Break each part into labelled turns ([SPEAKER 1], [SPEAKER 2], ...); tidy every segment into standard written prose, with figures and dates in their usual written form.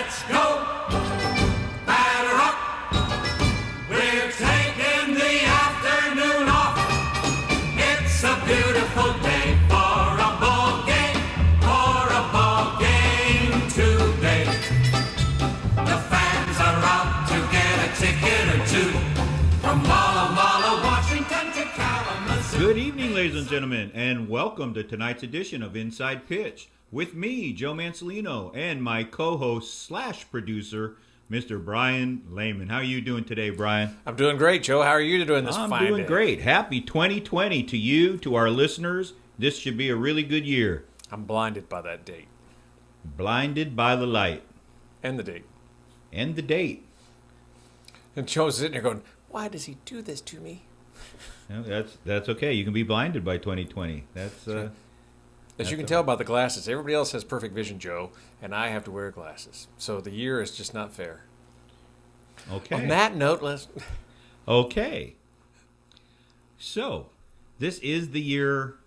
[SPEAKER 1] Let's go. Batter up. We're taking the afternoon off. It's a beautiful day for a ball game. For a ball game today. The fans are out to get a ticket or two. From Walla, Washington to Kalamazoo.
[SPEAKER 2] Good evening, ladies and gentlemen, and welcome to tonight's edition of Inside Pitch with me, Joe Mansolino, and my co-host / producer, Mr. Brian Lehman. How are you doing today, Brian?
[SPEAKER 3] I'm doing great, Joe. How are you doing this fine day?
[SPEAKER 2] I'm doing great. Happy 2020 to you, to our listeners. This should be a really good year.
[SPEAKER 3] I'm blinded by that date.
[SPEAKER 2] Blinded by the light.
[SPEAKER 3] And the date.
[SPEAKER 2] And the date.
[SPEAKER 3] And Joe's sitting there going, why does he do this to me?
[SPEAKER 2] No, that's okay. You can be blinded by 2020.
[SPEAKER 3] As you can tell by the glasses, everybody else has perfect vision, Joe, and I have to wear glasses. So the year is just not fair.
[SPEAKER 2] Okay.
[SPEAKER 3] On that note, let's...
[SPEAKER 2] Okay. So, this is the year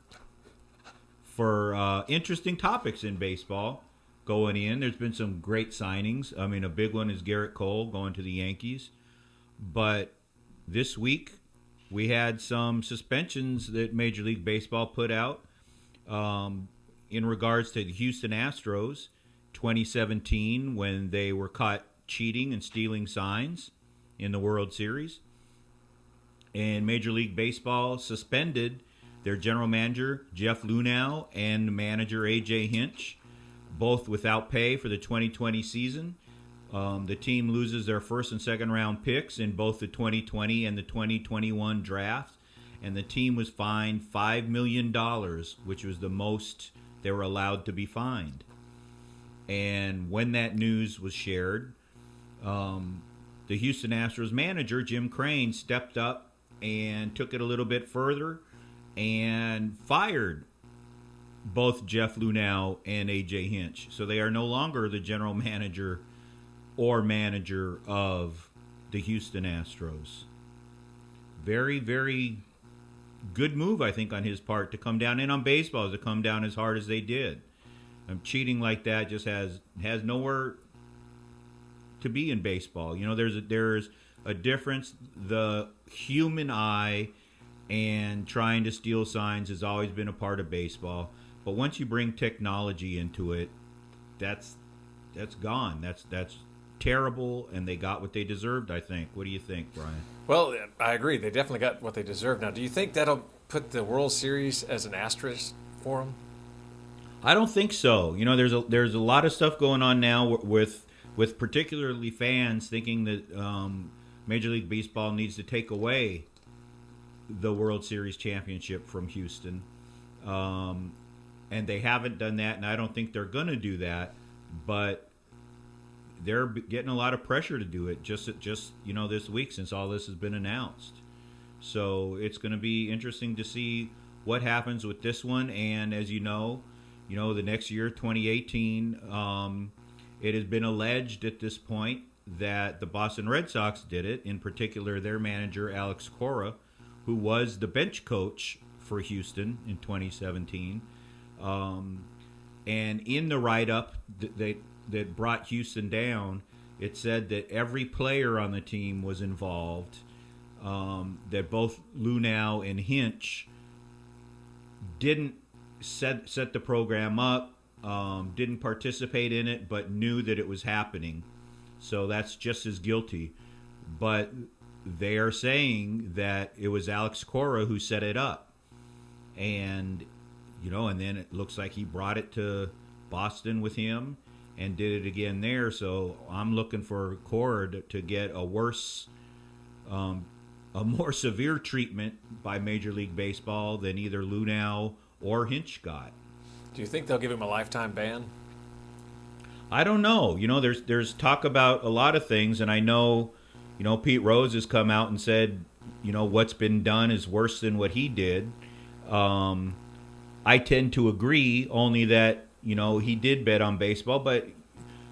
[SPEAKER 2] for interesting topics in baseball going in. There's been some great signings. I mean, a big one is Garrett Cole going to the Yankees. But this week, we had some suspensions that Major League Baseball put out in regards to the Houston Astros 2017 when they were caught cheating and stealing signs in the World Series. And Major League Baseball suspended their general manager, Jeff Luhnow, and manager A.J. Hinch, both without pay for the 2020 season. The team loses their first and second round picks in both the 2020 and the 2021 drafts. And the team was fined $5 million, which was the most they were allowed to be fined. And when that news was shared, the Houston Astros manager, Jim Crane, stepped up and took it a little bit further and fired both Jeff Luhnow and A.J. Hinch. So they are no longer the general manager or manager of the Houston Astros. Very, very good move, I think, on his part to come down, and on baseball to come down as hard as they did. Cheating like that just has nowhere to be in baseball. You know, there's a difference. The human eye and trying to steal signs has always been a part of baseball. But once you bring technology into it, that's gone. That's terrible, and they got what they deserved, I think. What do you think, Brian?
[SPEAKER 3] Well, I agree. They definitely got what they deserve. Now, do you think that'll put the World Series as an asterisk for them?
[SPEAKER 2] I don't think so. You know, there's a lot of stuff going on now with particularly fans thinking that Major League Baseball needs to take away the World Series championship from Houston. And they haven't done that, and I don't think they're going to do that. But they're getting a lot of pressure to do it just this week since all this has been announced. So it's going to be interesting to see what happens with this one. And as you know, the next year, 2018, it has been alleged at this point that the Boston Red Sox did it, in particular their manager, Alex Cora, who was the bench coach for Houston in 2017. And in the write-up that brought Houston down, it said that every player on the team was involved, that both Luhnow and Hinch didn't set the program up, didn't participate in it, but knew that it was happening. So that's just as guilty. But they are saying that it was Alex Cora who set it up. And, and then it looks like he brought it to Boston with him and did it again there. So I'm looking for Cora to get a more severe treatment by Major League Baseball than either Luhnow or Hinch got.
[SPEAKER 3] Do you think they'll give him a lifetime ban?
[SPEAKER 2] I don't know. There's talk about a lot of things, and I know, Pete Rose has come out and said, what's been done is worse than what he did. I tend to agree, only that, he did bet on baseball, but,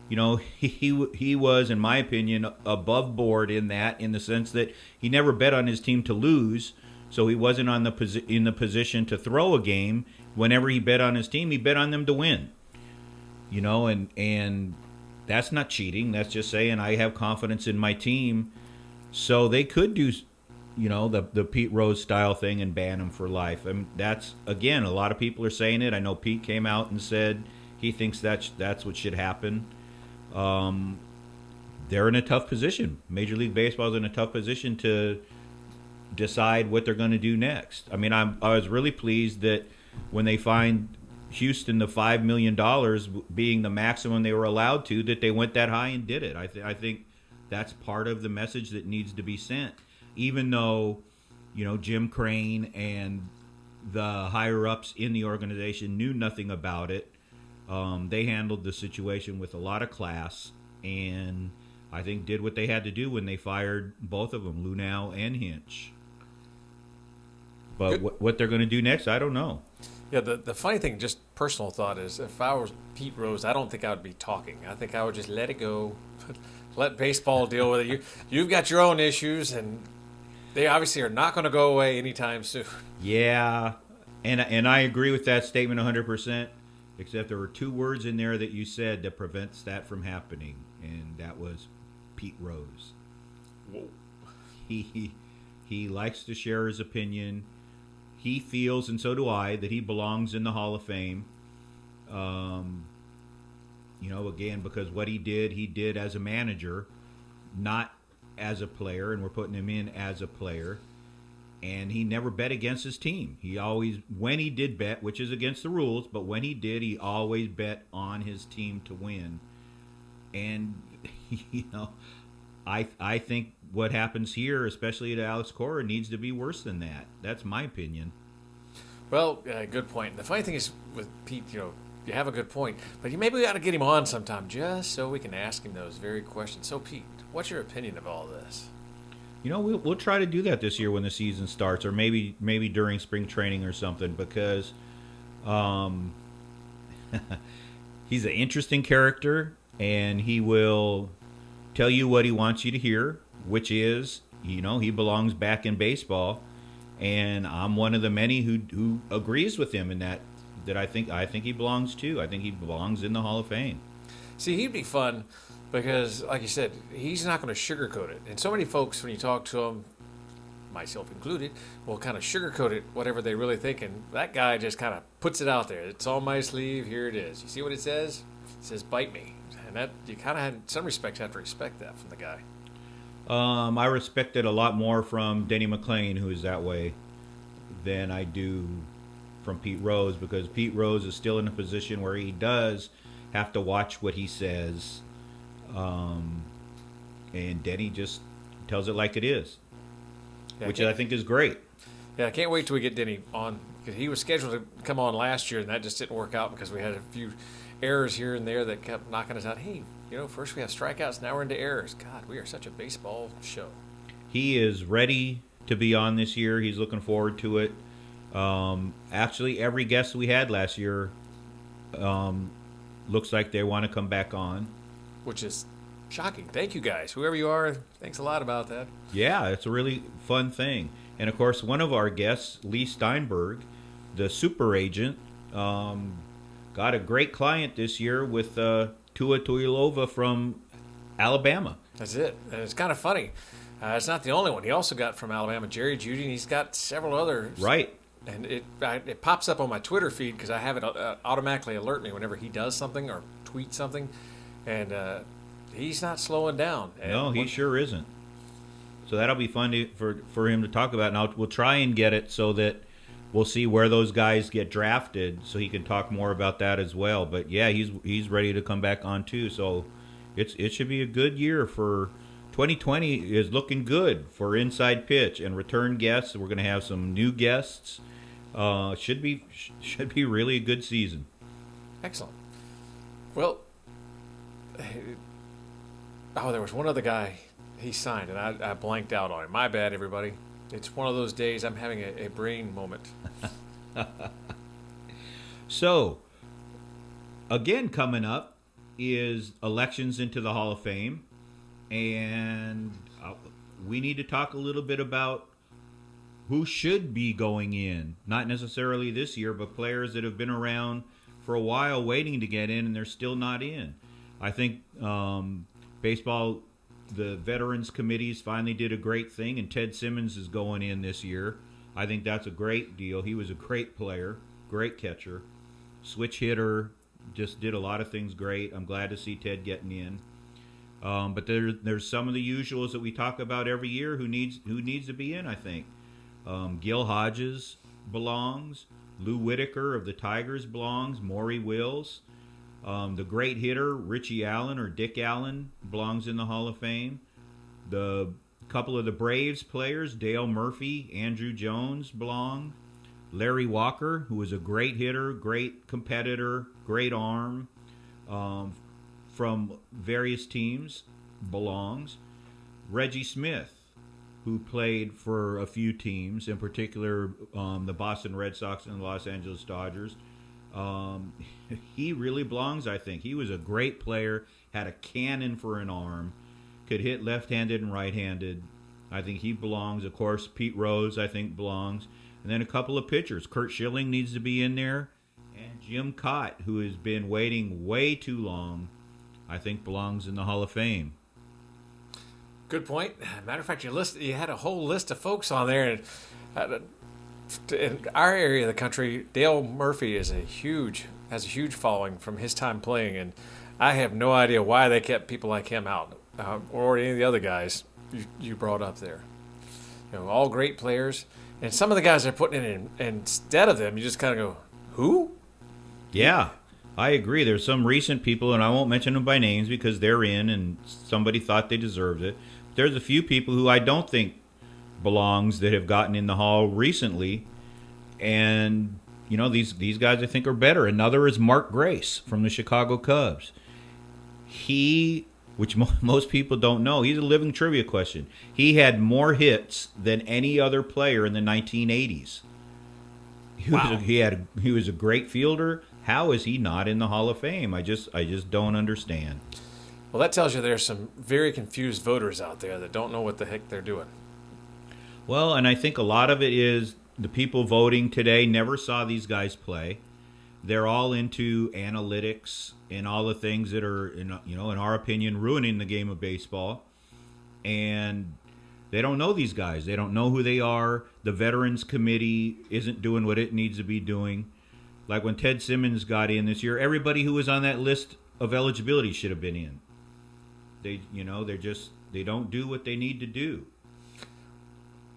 [SPEAKER 2] he was, in my opinion, above board in the sense that he never bet on his team to lose, so he wasn't in the position to throw a game. Whenever he bet on his team, he bet on them to win. And That's not cheating. That's just saying I have confidence in my team. So they could do, the Pete Rose style thing and ban him for life. I mean, that's, again, a lot of people are saying it. I know Pete came out and said he thinks that's what should happen. They're in a tough position. Major League Baseball is in a tough position to decide what they're going to do next. I mean, I was really pleased that when they fined Houston the $5 million being the maximum they were allowed to, that they went that high and did it. I think that's part of the message that needs to be sent. Even though, Jim Crane and the higher-ups in the organization knew nothing about it, they handled the situation with a lot of class and I think did what they had to do when they fired both of them, Lunau and Hinch. But what they're going to do next, I don't know.
[SPEAKER 3] Yeah, the funny thing, just personal thought, is if I was Pete Rose, I don't think I would be talking. I think I would just let it go, let baseball deal with it. You've got your own issues, and they obviously are not going to go away anytime soon.
[SPEAKER 2] Yeah, and I agree with that statement 100%, except there were two words in there that you said that prevents that from happening, and that was Pete Rose.
[SPEAKER 3] Whoa.
[SPEAKER 2] He likes to share his opinion. He feels, and so do I, that he belongs in the Hall of Fame. Again, because what he did as a manager, not as a player, and we're putting him in as a player. And he never bet against his team. He always, when he did bet, which is against the rules, but when he did, he always bet on his team to win. And, I think what happens here, especially to Alex Cora, needs to be worse than that. That's my opinion.
[SPEAKER 3] Well, good point. The funny thing is with Pete, you have a good point, but maybe we ought to get him on sometime just so we can ask him those very questions. So, Pete, what's your opinion of all this?
[SPEAKER 2] We'll try to do that this year when the season starts, or maybe during spring training or something, because he's an interesting character, and he will tell you what he wants you to hear, which is, he belongs back in baseball, and I'm one of the many who agrees with him in that I think he belongs too. I think he belongs in the Hall of Fame.
[SPEAKER 3] See, he'd be fun because, like you said, he's not going to sugarcoat it. And so many folks, when you talk to him, myself included, will kind of sugarcoat it, whatever they really think. And that guy just kind of puts it out there. It's on my sleeve. Here it is. You see what it says? It says, "Bite me." And that, you kind of, in some respects, have to respect that from the guy.
[SPEAKER 2] I respect it a lot more from Denny McClain, who is that way, than I do from Pete Rose, because Pete Rose is still in a position where he does have to watch what he says, and Denny just tells it like it is, which I think is great.
[SPEAKER 3] Yeah, I can't wait till we get Denny on, because he was scheduled to come on last year, and that just didn't work out because we had a few errors here and there that kept knocking us out. Hey, first we have strikeouts, now we're into errors. God, we are such a baseball show.
[SPEAKER 2] He is ready to be on this year. He's looking forward to it. Actually, every guest we had last year looks like they want to come back on.
[SPEAKER 3] Which is shocking. Thank you, guys. Whoever you are, thanks a lot about that.
[SPEAKER 2] Yeah, it's a really fun thing. And, of course, one of our guests, Lee Steinberg, the super agent, got a great client this year with Tua Tuilova from Alabama.
[SPEAKER 3] That's it. And it's kind of funny. It's not the only one. He also got from Alabama Jerry Jeudy, and he's got several others.
[SPEAKER 2] Right.
[SPEAKER 3] And it pops up on my Twitter feed because I have it automatically alert me whenever he does something or tweets something. And he's not slowing down.
[SPEAKER 2] No, he sure isn't. So that'll be fun for him to talk about. Now we'll try and get it so that we'll see where those guys get drafted, so he can talk more about that as well. But yeah, he's ready to come back on too. So it should be a good year for 2020. Is looking good for Inside Pitch and return guests. We're going to have some new guests. Should be really a good season.
[SPEAKER 3] Excellent. Well, there was one other guy he signed, and I blanked out on him. My bad, everybody. It's one of those days I'm having a brain moment.
[SPEAKER 2] So, again, coming up is elections into the Hall of Fame, and we need to talk a little bit about who should be going in. Not necessarily this year, but players that have been around for a while waiting to get in, and they're still not in. I think baseball, the veterans committees finally did a great thing, and Ted Simmons is going in this year. I think that's a great deal. He was a great player, great catcher, switch hitter, just did a lot of things great. I'm glad to see Ted getting in. But there's some of the usuals that we talk about every year who needs to be in, I think. Gil Hodges belongs. Lou Whitaker of the Tigers belongs. Maury Wills. The great hitter, Richie Allen or Dick Allen, belongs in the Hall of Fame. The couple of the Braves players, Dale Murphy, Andrew Jones, belong. Larry Walker, who was a great hitter, great competitor, great arm, from various teams, belongs. Reggie Smith, who played for a few teams, in particular the Boston Red Sox and the Los Angeles Dodgers. He really belongs, I think. He was a great player, had a cannon for an arm, could hit left-handed and right-handed. I think he belongs. Of course, Pete Rose, I think, belongs. And then a couple of pitchers. Kurt Schilling needs to be in there. And Jim Cott, who has been waiting way too long, I think belongs in the Hall of Fame.
[SPEAKER 3] Good point. Matter of fact, you had a whole list of folks on there. And in our area of the country, Dale Murphy has a huge following from his time playing, and I have no idea why they kept people like him out, or any of the other guys you brought up there. All great players, and some of the guys they're putting in instead of them, you just kind of go, who?
[SPEAKER 2] Yeah, I agree. There's some recent people, and I won't mention them by names because they're in, and somebody thought they deserved it. There's a few people who I don't think belongs that have gotten in the Hall recently, and these guys I think are better. Another is Mark Grace from the Chicago Cubs. Which most people don't know, he's a living trivia question. He had more hits than any other player in the 1980s. He was a great fielder. How is he not in the Hall of Fame? I just don't understand.
[SPEAKER 3] Well, that tells you there's some very confused voters out there that don't know what the heck they're doing.
[SPEAKER 2] Well, and I think a lot of it is the people voting today never saw these guys play. They're all into analytics and all the things that are, in our opinion, ruining the game of baseball. And they don't know these guys. They don't know who they are. The Veterans Committee isn't doing what it needs to be doing. Like when Ted Simmons got in this year, everybody who was on that list of eligibility should have been in. They don't do what they need to do.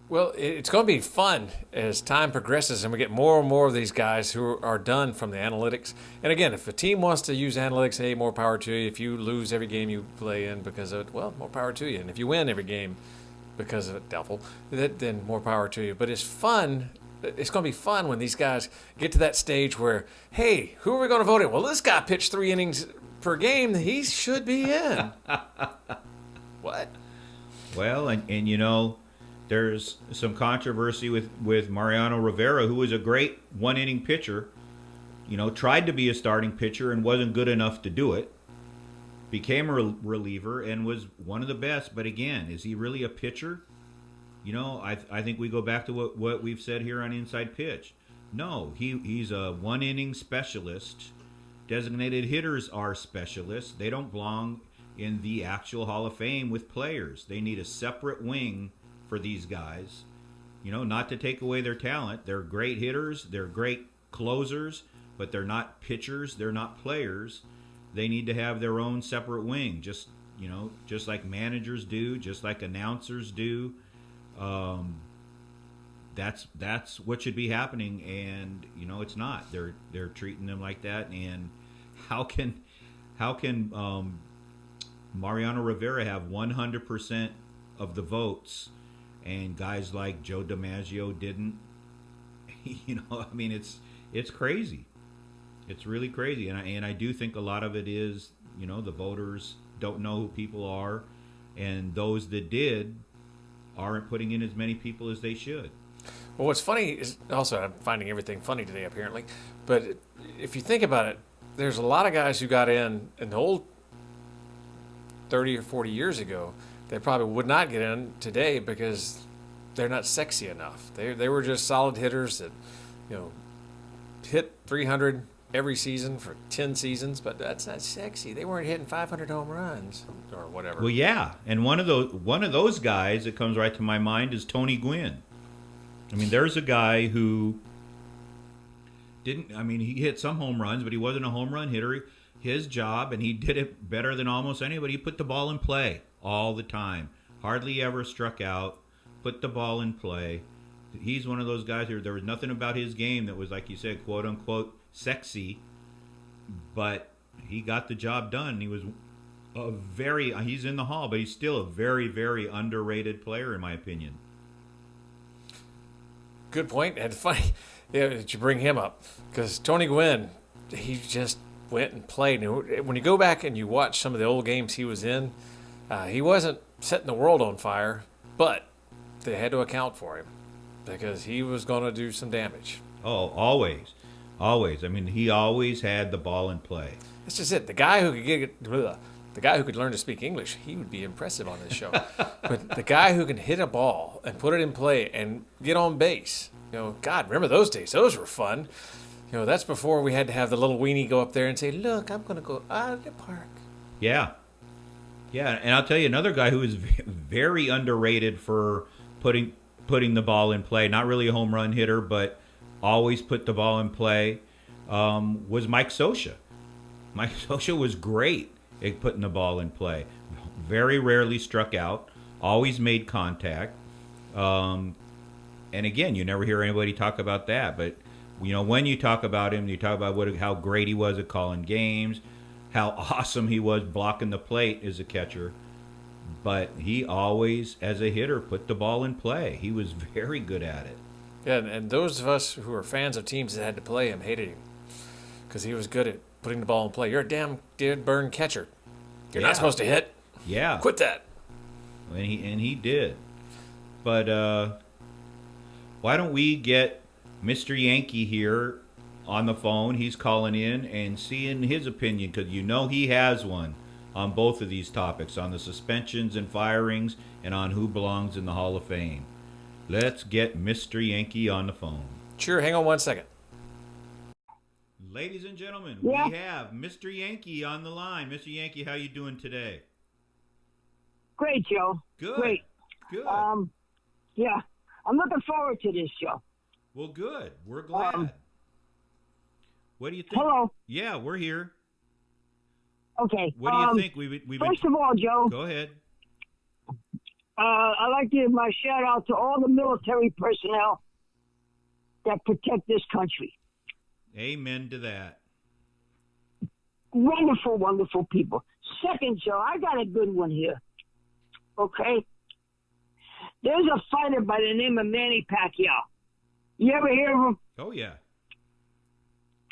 [SPEAKER 3] Well, it's going to be fun as time progresses and we get more and more of these guys who are done from the analytics. And again, if a team wants to use analytics, hey, more power to you. If you lose every game you play in because of it, well, more power to you. And if you win every game because of it, doubtful, then more power to you. But it's fun. It's going to be fun when these guys get to that stage where, hey, who are we going to vote in? Well, this guy pitched 3 innings per game. He should be in. What?
[SPEAKER 2] Well, and there's some controversy with Mariano Rivera, who was a great one-inning pitcher. Tried to be a starting pitcher and wasn't good enough to do it. Became a reliever and was one of the best. But again, is he really a pitcher? I think we go back to what we've said here on Inside Pitch. No, he's a one-inning specialist. Designated hitters are specialists. They don't belong in the actual Hall of Fame with players. They need a separate wing for these guys. Not to take away their talent. They're great hitters. They're great closers, but they're not pitchers. They're not players. They need to have their own separate wing, just like managers do, just like announcers do. That's what should be happening, and it's not. They're treating them like that. And how can Mariano Rivera have 100% of the votes, and guys like Joe DiMaggio didn't? It's crazy. It's really crazy, and I do think a lot of it is the voters don't know who people are, and those that did aren't putting in as many people as they should.
[SPEAKER 3] Well, what's funny is also I'm finding everything funny today apparently, but if you think about it, there's a lot of guys who got in the old 30 or 40 years ago. They probably would not get in today because they're not sexy enough. They were just solid hitters that hit 300 every season for 10 seasons, but that's not sexy. They weren't hitting 500 home runs or whatever.
[SPEAKER 2] Well, yeah, and one of those guys that comes right to my mind is Tony Gwynn. I mean, there's a guy who didn't. I mean, he hit some home runs, but he wasn't a home run hitter. His job, and he did it better than almost anybody. He put the ball in play all the time. Hardly ever struck out. Put the ball in play. He's one of those guys who there was nothing about his game that was, like you said, quote unquote sexy, but he got the job done. He was he's in the Hall, but he's still a very, very underrated player in my opinion.
[SPEAKER 3] Good point, and funny that you bring him up, because Tony Gwynn, he just went and played. And when you go back and you watch some of the old games he was in, he wasn't setting the world on fire, but they had to account for him because he was going to do some damage.
[SPEAKER 2] Oh, always. I mean, he always had the ball in play.
[SPEAKER 3] That's just it. The guy who could learn to speak English, he would be impressive on this show. But the guy who can hit a ball and put it in play and get on base, God, remember those days? Those were fun. That's before we had to have the little weenie go up there and say, "Look, I'm going to go out of the park."
[SPEAKER 2] Yeah, and I'll tell you another guy who is very underrated for putting the ball in play. Not really a home run hitter, but always put the ball in play. Was Mike Scioscia. Mike Scioscia was great at putting the ball in play. Very rarely struck out. Always made contact. And again, you never hear anybody talk about that. But when you talk about him, you talk about how great he was at calling games, how awesome he was blocking the plate as a catcher. But he always, as a hitter, put the ball in play. He was very good at it.
[SPEAKER 3] Yeah, and those of us who are fans of teams that had to play him hated him because he was good at putting the ball in play. You're a damn dead burn catcher. You're not supposed to hit.
[SPEAKER 2] Yeah.
[SPEAKER 3] Quit that.
[SPEAKER 2] And he did. But why don't we get Mr. Yankee here on the phone? He's calling in and seeing his opinion because he has one on both of these topics, on the suspensions and firings and on who belongs in the Hall of Fame. Let's get Mr. Yankee on the phone.
[SPEAKER 3] Sure, hang on one second.
[SPEAKER 2] Ladies and gentlemen, we have Mr. Yankee on the line. Mr. Yankee, how you doing today?
[SPEAKER 4] Great, Joe.
[SPEAKER 2] Good.
[SPEAKER 4] Great.
[SPEAKER 2] Good.
[SPEAKER 4] Yeah, I'm looking forward to this show.
[SPEAKER 2] Well, good. We're glad. What do you think?
[SPEAKER 4] Hello.
[SPEAKER 2] Yeah, we're here.
[SPEAKER 4] Okay.
[SPEAKER 2] What do you think? We've
[SPEAKER 4] First of all, Joe.
[SPEAKER 2] Go ahead.
[SPEAKER 4] I'd like to give my shout out to all the military personnel that protect this country.
[SPEAKER 2] Amen to that.
[SPEAKER 4] Wonderful, wonderful people. Second, Joe, I got a good one here. Okay? There's a fighter by the name of Manny Pacquiao. You ever hear of him?
[SPEAKER 2] Oh, yeah.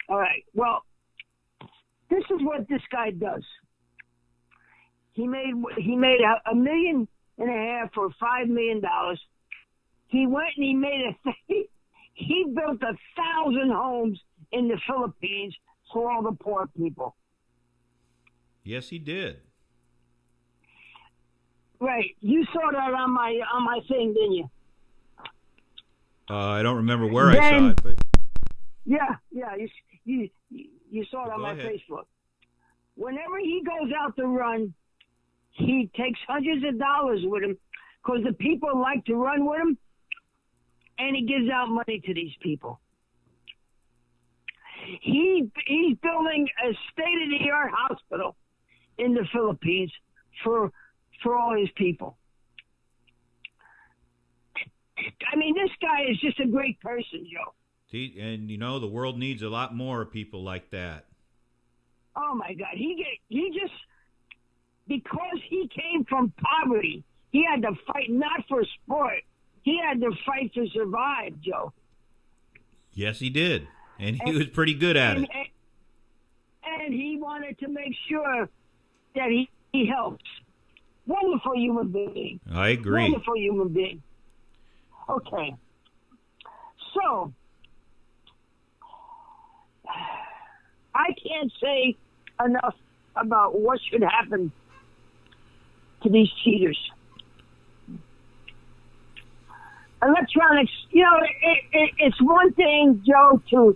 [SPEAKER 4] All right. Well, this is what this guy does. He made $1.5 million for $5 million. He went and he made he built 1,000 homes in the Philippines for all the poor people.
[SPEAKER 2] Yes, he did.
[SPEAKER 4] Right. You saw that on my thing, didn't you?
[SPEAKER 2] I don't remember where I saw it, but
[SPEAKER 4] yeah. You saw it on my
[SPEAKER 2] ahead.
[SPEAKER 4] Facebook. Whenever he goes out to run, he takes hundreds of dollars with him because the people like to run with him, and he gives out money to these people. He's building a state-of-the-art hospital in the Philippines for all his people. I mean, this guy is just a great person, Joe.
[SPEAKER 2] And the world needs a lot more people like that.
[SPEAKER 4] Oh my God, he just because he came from poverty, he had to fight not for sport. He had to fight to survive, Joe.
[SPEAKER 2] Yes, he did, and he was pretty good at it.
[SPEAKER 4] And he wanted to make sure that he helps. Wonderful human being.
[SPEAKER 2] I agree.
[SPEAKER 4] Wonderful human being. Okay. So, I can't say enough about what should happen to these cheaters. Electronics, it's one thing, Joe, to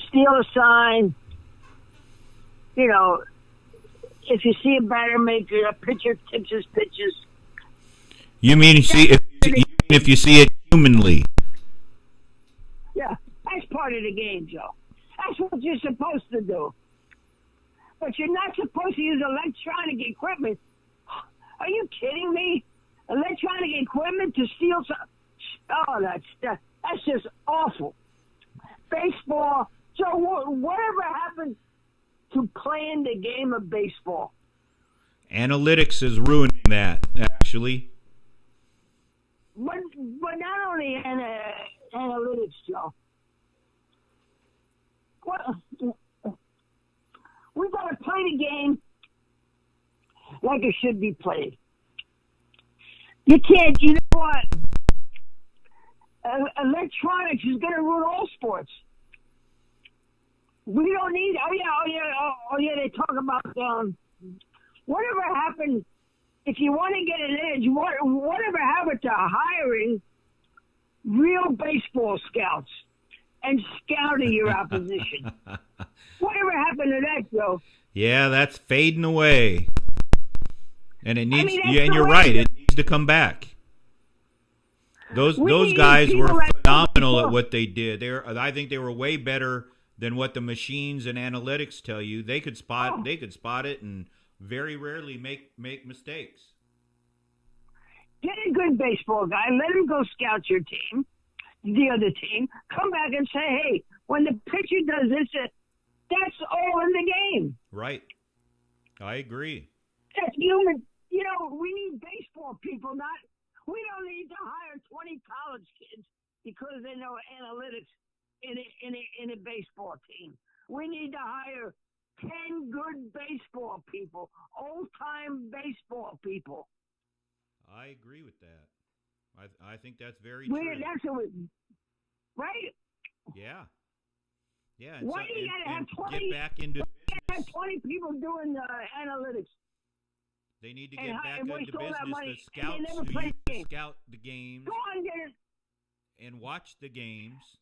[SPEAKER 4] steal a sign you know, if you see a batter make a pitcher tips his pitches.
[SPEAKER 2] You mean if you see it humanly?
[SPEAKER 4] Yeah, that's part of the game, Joe. That's what you're supposed to do. But you're not supposed to use electronic equipment. Are you kidding me? Electronic equipment to steal some? Oh, that's just awful. Baseball. So whatever happened to playing the game of baseball?
[SPEAKER 2] Analytics is ruining that, actually.
[SPEAKER 4] But not only analytics, Joe. We got to play the game like it should be played. You can't. You know what? Electronics is going to ruin all sports. We don't need. Oh yeah. They talk about whatever happened. If you want to get an edge, whatever happened to hiring real baseball scouts and scouting your opposition? Whatever happened to that, Joe?
[SPEAKER 2] Yeah, that's fading away. And it needs.
[SPEAKER 4] I mean,
[SPEAKER 2] yeah, and you're right. It needs to come back. Those guys were phenomenal at what they did. I think they were way better than what the machines and analytics tell you. They could spot. They could spot it and very rarely make mistakes.
[SPEAKER 4] Get a good baseball guy. Let him go scout your team, the other team. Come back and say, hey, when the pitcher does this, that's all in the game.
[SPEAKER 2] Right. I agree.
[SPEAKER 4] That's human. You know, we need baseball people, we don't need to hire 20 college kids because they know analytics in a baseball team. We need to hire 10 good baseball people, old-time baseball people.
[SPEAKER 2] I agree with that. I think that's very true.
[SPEAKER 4] That's right?
[SPEAKER 2] Yeah. Yeah.
[SPEAKER 4] Why do you got to have 20?
[SPEAKER 2] Get back into
[SPEAKER 4] have 20 people doing analytics.
[SPEAKER 2] They need to get back into business. The scouts who used to scout the games and watch the games,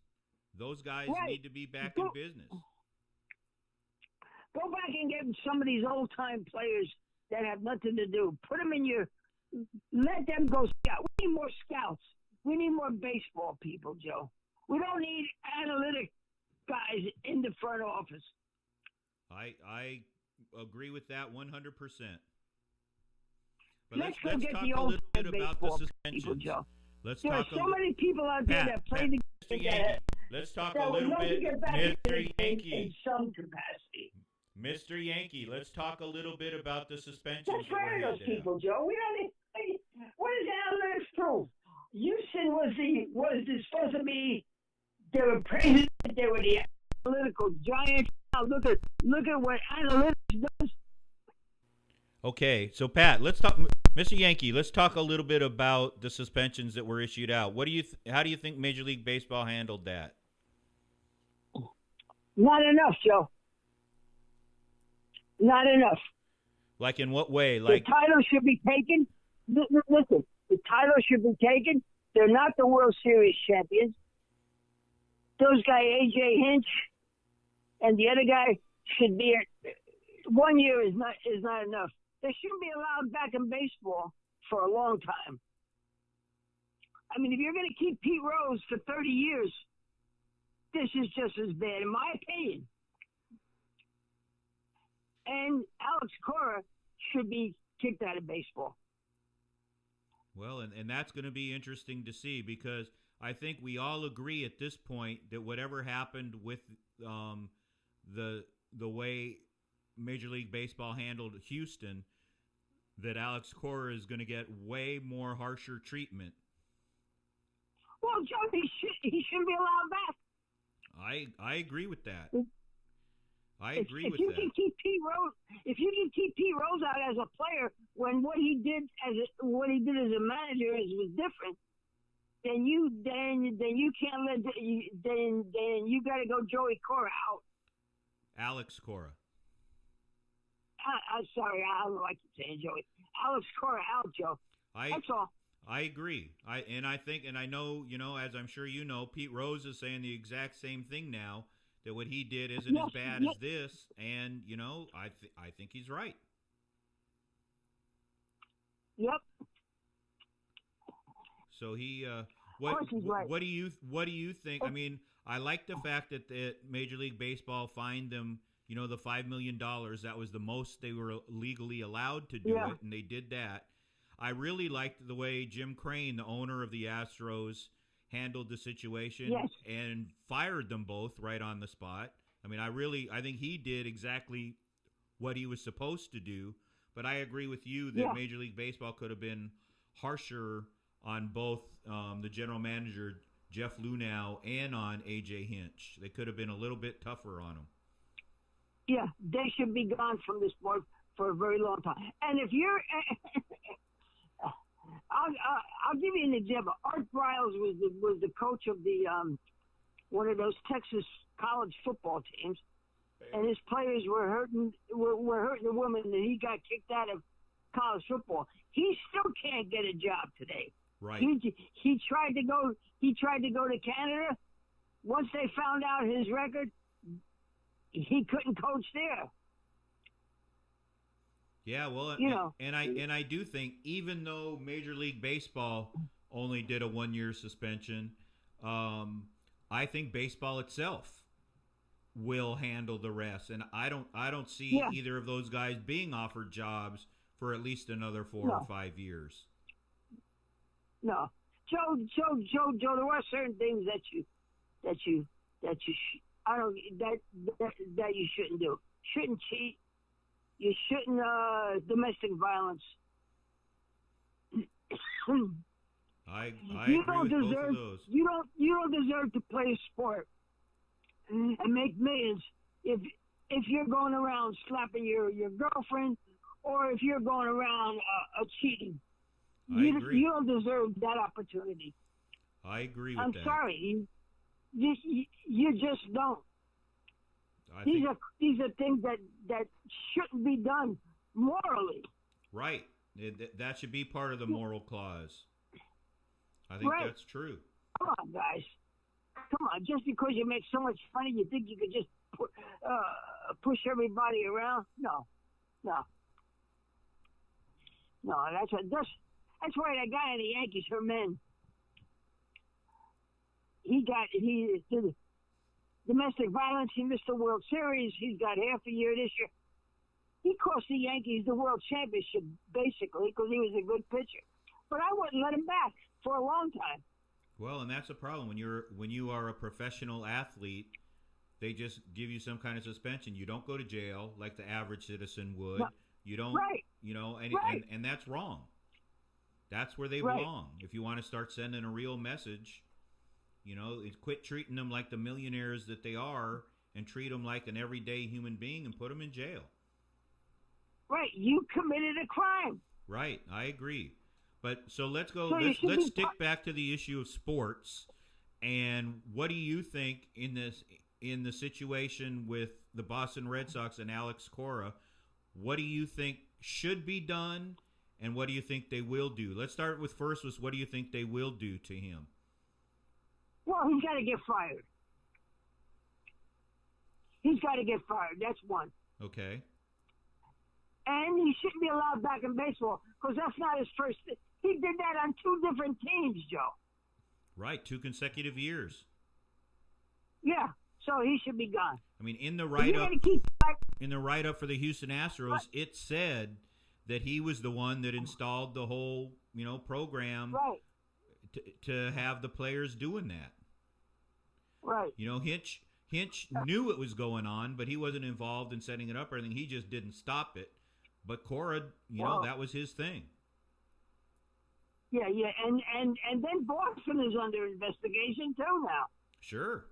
[SPEAKER 2] those guys need to be back in business.
[SPEAKER 4] Go back and get some of these old-time players that have nothing to do. Put them in let them go scout. We need more scouts. We need more baseball people, Joe. We don't need analytic guys in the front office.
[SPEAKER 2] I agree with that 100%. But
[SPEAKER 4] let's
[SPEAKER 2] talk
[SPEAKER 4] get
[SPEAKER 2] a
[SPEAKER 4] the
[SPEAKER 2] little bit about the
[SPEAKER 4] people,
[SPEAKER 2] suspensions.
[SPEAKER 4] Joe.
[SPEAKER 2] Let's
[SPEAKER 4] there
[SPEAKER 2] talk
[SPEAKER 4] are so many people out there that play the
[SPEAKER 2] Mr. Yankee. Let's talk a little bit, Mr. Yankee.
[SPEAKER 4] In some capacity.
[SPEAKER 2] Mr. Yankee, let's talk a little bit about the suspensions.
[SPEAKER 4] Let's fire those people, Joe. We don't need. What is analytics proof? Houston was supposed to be. They were praising. They were the analytical giants. Now look at what analytics does.
[SPEAKER 2] Okay, so Pat, let's talk, Mr. Yankee. Let's talk a little bit about the suspensions that were issued out. What do you? How do you think Major League Baseball handled that?
[SPEAKER 4] Not enough, Joe. Not enough.
[SPEAKER 2] Like in what way? Like
[SPEAKER 4] the title should be taken. Listen, the title should be taken. They're not the World Series champions. Those guys, AJ Hinch, and the other guy should be. 1 year is not enough. They shouldn't be allowed back in baseball for a long time. I mean, if you're going to keep Pete Rose for 30 years, this is just as bad, in my opinion. And Alex Cora should be kicked out of baseball.
[SPEAKER 2] Well, and that's going to be interesting to see because I think we all agree at this point that whatever happened with the way Major League Baseball handled Houston, that Alex Cora is going to get way more harsher treatment.
[SPEAKER 4] Well, Joe, he shouldn't be allowed back.
[SPEAKER 2] I agree with that.
[SPEAKER 4] If you can keep Pete Rose out as a player when what he did as a manager was different, then you can't then you got to go Joey Cora out.
[SPEAKER 2] Alex Cora.
[SPEAKER 4] I'm sorry, I don't like you saying Joey. Alex Cora out, Joe. That's all.
[SPEAKER 2] I agree. I know, as I'm sure you know, Pete Rose is saying the exact same thing now, that what he did isn't as bad as this, and I think he's right.
[SPEAKER 4] Yep.
[SPEAKER 2] So he
[SPEAKER 4] course he's right.
[SPEAKER 2] what do you think? I mean, I like the fact that Major League Baseball fined them, the $5 million. That was the most they were legally allowed to do it, and they did that. I really liked the way Jim Crane, the owner of the Astros, handled the situation and fired them both right on the spot. I mean, I think he did exactly what he was supposed to do. But I agree with you that Major League Baseball could have been harsher on both the general manager, Jeff Luhnow, and on A.J. Hinch. They could have been a little bit tougher on him.
[SPEAKER 4] Yeah, they should be gone from the sport for a very long time. And if you're... I'll give you an example. Art Briles was the coach of the one of those Texas college football teams, and his players were hurting the woman, and he got kicked out of college football. He still can't get a job today.
[SPEAKER 2] Right.
[SPEAKER 4] He tried to go. He tried to go to Canada. Once they found out his record, he couldn't coach there.
[SPEAKER 2] Yeah, well, and I do think, even though Major League Baseball only did a 1-year suspension, I think baseball itself will handle the rest, and I don't see either of those guys being offered jobs for at least another 4 or 5 years.
[SPEAKER 4] No, Joe, there are certain things that you shouldn't do. Shouldn't cheat. You shouldn't domestic violence.
[SPEAKER 2] I agree with both of those.
[SPEAKER 4] You don't deserve to play a sport and make millions if you're going around slapping your girlfriend, or if you're going around cheating. You don't deserve that opportunity.
[SPEAKER 2] I agree with that.
[SPEAKER 4] I'm sorry, you just don't. These are things that shouldn't be done morally.
[SPEAKER 2] Right. That should be part of the moral clause. I think that's true.
[SPEAKER 4] Come on, guys. Come on. Just because you make so much money, you think you could just push everybody around? No. That's why that guy in the Yankees, Herman, he did domestic violence. He missed the World Series. He's got half a year this year. He cost the Yankees the World Championship, basically, because he was a good pitcher. But I wouldn't let him back for a long time.
[SPEAKER 2] Well, and that's a problem. When you are a professional athlete, they just give you some kind of suspension. You don't go to jail like the average citizen would.
[SPEAKER 4] No.
[SPEAKER 2] You don't, and that's wrong. That's where they belong. If you want to start sending a real message, quit treating them like the millionaires that they are, and treat them like an everyday human being and put them in jail. Right.
[SPEAKER 4] You committed a crime.
[SPEAKER 2] Right. I agree. But so let's go. Let's stick back to the issue of sports. And what do you think in the situation with the Boston Red Sox and Alex Cora? What do you think should be done, and what do you think they will do? Let's start with what do you think they will do to him?
[SPEAKER 4] Well, he's got to get fired. He's got to get fired. That's one.
[SPEAKER 2] Okay.
[SPEAKER 4] And he shouldn't be allowed back in baseball, because that's not his first. He did that on 2 different teams, Joe.
[SPEAKER 2] Right, 2 consecutive years.
[SPEAKER 4] Yeah, so he should be gone.
[SPEAKER 2] I mean, in the write-up for the Houston Astros, it said that he was the one that installed the whole, program to have the players doing that.
[SPEAKER 4] Right.
[SPEAKER 2] Hinch knew it was going on, but he wasn't involved in setting it up or anything. He just didn't stop it. But Cora, that was his thing.
[SPEAKER 4] Yeah, and then Boston is under investigation too now.
[SPEAKER 2] Sure.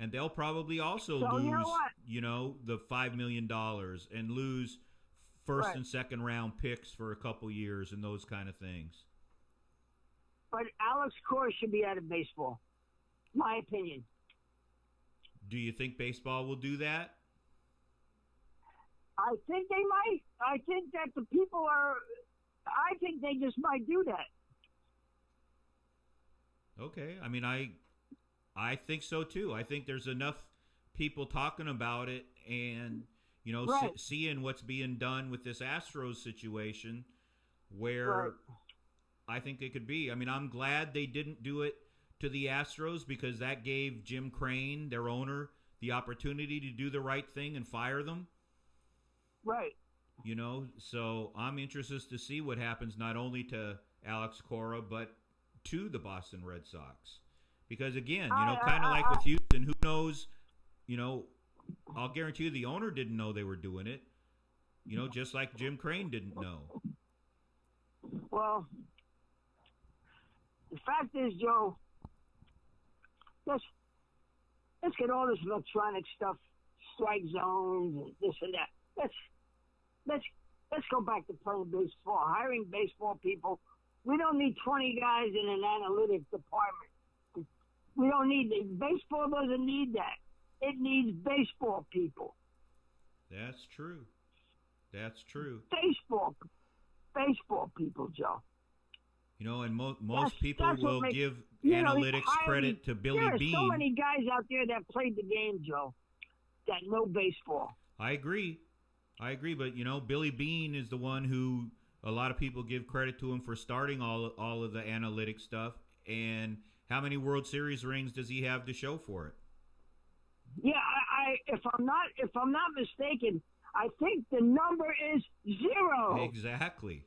[SPEAKER 2] And they'll probably also lose, the $5 million and lose first and second round picks for a couple years and those kind of things.
[SPEAKER 4] But Alex Cora should be out of baseball, my opinion.
[SPEAKER 2] Do you think baseball will do that?
[SPEAKER 4] I think they might. I think that the people I think they just might do that.
[SPEAKER 2] Okay. I mean, I think so too. I think there's enough people talking about it and,
[SPEAKER 4] Right.
[SPEAKER 2] seeing what's being done with this Astros situation where
[SPEAKER 4] Right.
[SPEAKER 2] I think it could be. I mean, I'm glad they didn't do it to the Astros because that gave Jim Crane, their owner, the opportunity to do the right thing and fire them.
[SPEAKER 4] Right.
[SPEAKER 2] So I'm interested to see what happens not only to Alex Cora but to the Boston Red Sox, because again, kind of like with Houston, who knows? I'll guarantee you the owner didn't know they were doing it. Just like Jim Crane didn't know.
[SPEAKER 4] Well, the fact is, Joe, let's get all this electronic stuff, strike zones, and this and that. Let's go back to playing baseball, hiring baseball people. We don't need 20 guys in an analytics department. We don't need baseball doesn't need that. It needs baseball people.
[SPEAKER 2] That's true. Baseball
[SPEAKER 4] people, Joe.
[SPEAKER 2] And most people will give analytics credit to Billy Beane.
[SPEAKER 4] There are so many guys out there that played the game, Joe, that know baseball.
[SPEAKER 2] I agree, but Billy Beane is the one who a lot of people give credit to him for starting all of the analytics stuff. And how many World Series rings does he have to show for it?
[SPEAKER 4] Yeah, if I'm not mistaken, I think the number is 0.
[SPEAKER 2] Exactly.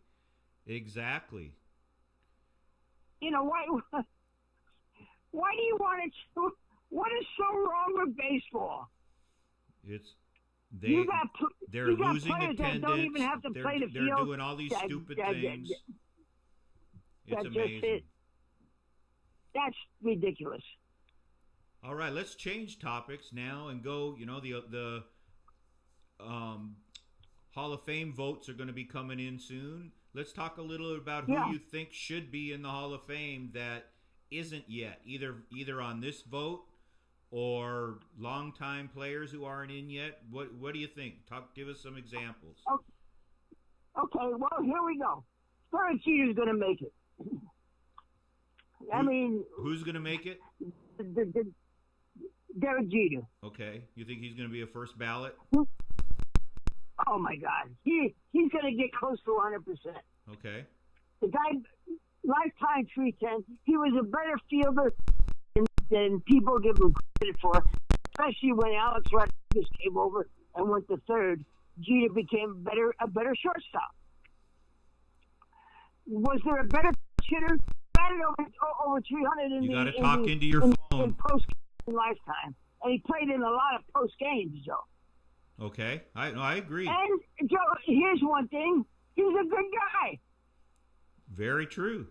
[SPEAKER 4] Why do you want to? What is so wrong with baseball?
[SPEAKER 2] They're losing
[SPEAKER 4] players
[SPEAKER 2] attendance.
[SPEAKER 4] that don't even have to play the
[SPEAKER 2] they're
[SPEAKER 4] field.
[SPEAKER 2] doing all these stupid things. It's
[SPEAKER 4] That's
[SPEAKER 2] amazing.
[SPEAKER 4] just it. That's ridiculous.
[SPEAKER 2] All right, let's change topics now and go. The Hall of Fame votes are going to be coming in soon. Let's talk a little about who you think should be in the Hall of Fame that isn't yet, either on this vote or longtime players who aren't in yet. What do you think? Give us some examples.
[SPEAKER 4] Okay, well, here we go. Derek Jeter's going to make it.
[SPEAKER 2] Who's going to make it?
[SPEAKER 4] Derek Jeter.
[SPEAKER 2] Okay, you think he's going to be a first ballot?
[SPEAKER 4] Oh my God, he's going to get close to 100%.
[SPEAKER 2] Okay.
[SPEAKER 4] The guy, lifetime 310. He was a better fielder than people give him credit for, especially when Alex Rodriguez came over and went to third. Jeter became a better shortstop. Was there a better hitter? Batted over 300 in
[SPEAKER 2] you got to
[SPEAKER 4] in
[SPEAKER 2] talk
[SPEAKER 4] the,
[SPEAKER 2] into your
[SPEAKER 4] in,
[SPEAKER 2] phone.
[SPEAKER 4] in post lifetime, and he played in a lot of post games, Joe.
[SPEAKER 2] Okay, I agree.
[SPEAKER 4] And Joe, here's one thing: he's a good guy.
[SPEAKER 2] Very true.